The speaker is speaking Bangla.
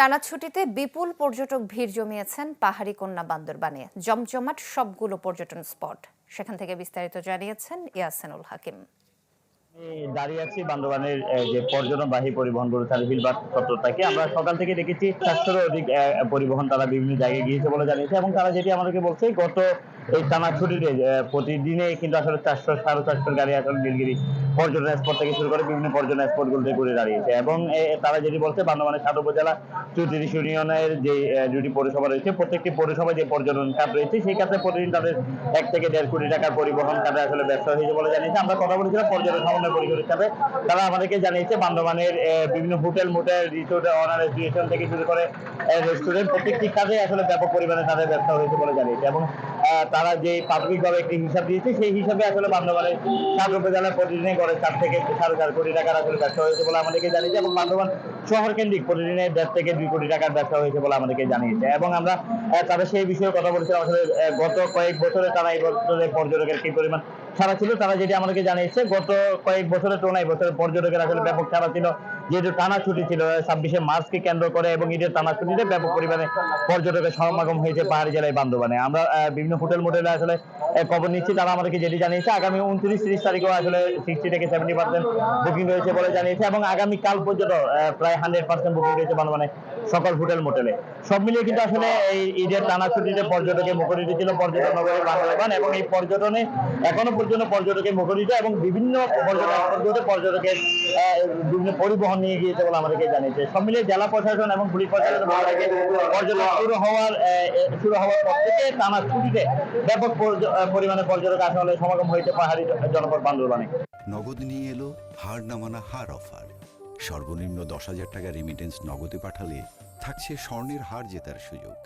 টানা ছুটিতে বিপুল পর্যটক ভিড় জমিয়েছেন পাহাড়ি কন্যা বান্দরবানে। জমজমাট সবগুলো পর্যটন স্পট। সেখান থেকে বিস্তারিত জানিয়েছেন ইয়াসিনুল হাকিম। আমি দাঁড়িয়ে আছি বান্দরবানের যে পর্যটনবাহী পরিবহনগুলো সার্ভিল বাস চত্বর থেকে। আমরা সকাল থেকে দেখেছি ৪০০-রও অধিক পরিবহন তারা বিভিন্ন জায়গায় গিয়েছে বলে জানিয়েছে এবং তারা যেটি আমাদেরকে বলছে গত এই টানা ছুটিতে প্রতিদিনে কিন্তু আসলে ৪০০ ৪৫০ গাড়ি আসলে নীলগিরি পর্যটন স্পট থেকে শুরু করে বিভিন্ন পর্যটন স্পটগুলোতে ঘুরে দাঁড়িয়েছে এবং তারা যেটি বলছে বান্দরবানের ৭ উপজেলা ৩৪ ইউনিয়নের যে দুটি পৌরসভা রয়েছে, প্রত্যেকটি পৌরসভায় যে পর্যটন খাত রয়েছে সেই খাতে প্রতিদিন তাদের ১ থেকে ১.৫ কোটি টাকার পরিবহন খাতে আসলে ব্যবসা হয়েছে বলে জানিয়েছে। আমরা কথা বলেছিলাম পর্যটন সমন্বয় পরিষদের সাথে। তারা আমাদেরকে জানিয়েছে বান্দরবানের বিভিন্ন hotel, motel, resort, honour association থেকে শুরু করে রেস্টুরেন্ট প্রত্যেকটি কাজে আসলে ব্যাপক পরিমাণে তাদের ব্যবসা হয়েছে বলে জানিয়েছে এবং তারা যে প্রাথমিকভাবে একটি হিসাব দিয়েছে সেই হিসাবে আসলে বান্দরবানের ৭ উপজেলায় প্রতিদিনে গড়ে ৪ থেকে ৪.৫ কোটি টাকার আসলে ব্যবসা হয়েছে বলে আমাদেরকে জানিয়েছে এবং বান্দরবান শহর কেন্দ্রিক প্রতিদিনে ১.৫ থেকে ২ কোটি টাকার ব্যবসা হয়েছে বলে আমাদেরকে জানিয়েছে এবং আমরা তাদের সেই বিষয়ে কথা বলেছিলাম। আসলে গত কয়েক বছরে তারা এই বছরে পর্যটকের কি পরিমাণ ছাড়া ছিল তারা যেটি আমাদেরকে জানিয়েছে গত কয়েক বছরের তুলনায় বছরের পর্যটকের আসলে ব্যাপক ছাড়া ছিল, যেহেতু টানা ছুটি ছিল ২৬শে মার্চকে কেন্দ্র করে এবং ঈদের টানা ছুটিতে ব্যাপক পরিমাণে পর্যটকের সমাগম হয়েছে পাহাড়ি জেলায় বান্দরবানে। আমরা বিভিন্ন হোটেল মোটেলে আসলে খবর নিচ্ছি, তারা আমাদেরকে যেটি জানিয়েছে আগামী ২৯-৩০ তারিখেও আসলে 60 থেকে 70% বুকিং রয়েছে বলে জানিয়েছে এবং আগামী কাল পর্যন্ত প্রায় 100% বুকিং রয়েছে বান্দরবানে সকল হোটেল মোটেলে। সব মিলিয়ে কিন্তু আসলে এই ঈদের টানা ছুটিতে পর্যটকে মুখরিত ছিল পর্যটন নগরী বান্দরবান এবং এই পর্যটনে এখনো পর্যন্ত পর্যটকে মুখরিত এবং বিভিন্ন পর্যটকের বিভিন্ন পরিবহন নিয়ে গিয়েছে বলে আমাদেরকে জানিয়েছে। সব মিলিয়ে জেলা প্রশাসন এবং পুলিশ প্রশাসন পর্যটন শুরু হওয়ার পর থেকে টানা ছুটিতে ব্যাপক পরিমাণে পর্যটক আসলে সমাগম হয়েছে পাহাড়ি জনপদ বান্দরবানে। নগদ নিয়ে এলো হার না মানা হার অফার। সর্বনিম্ন ১০,০০০ টাকা রেমিটেন্স নগদে পাঠালে থাকছে স্বর্ণের হার জেতার সুযোগ।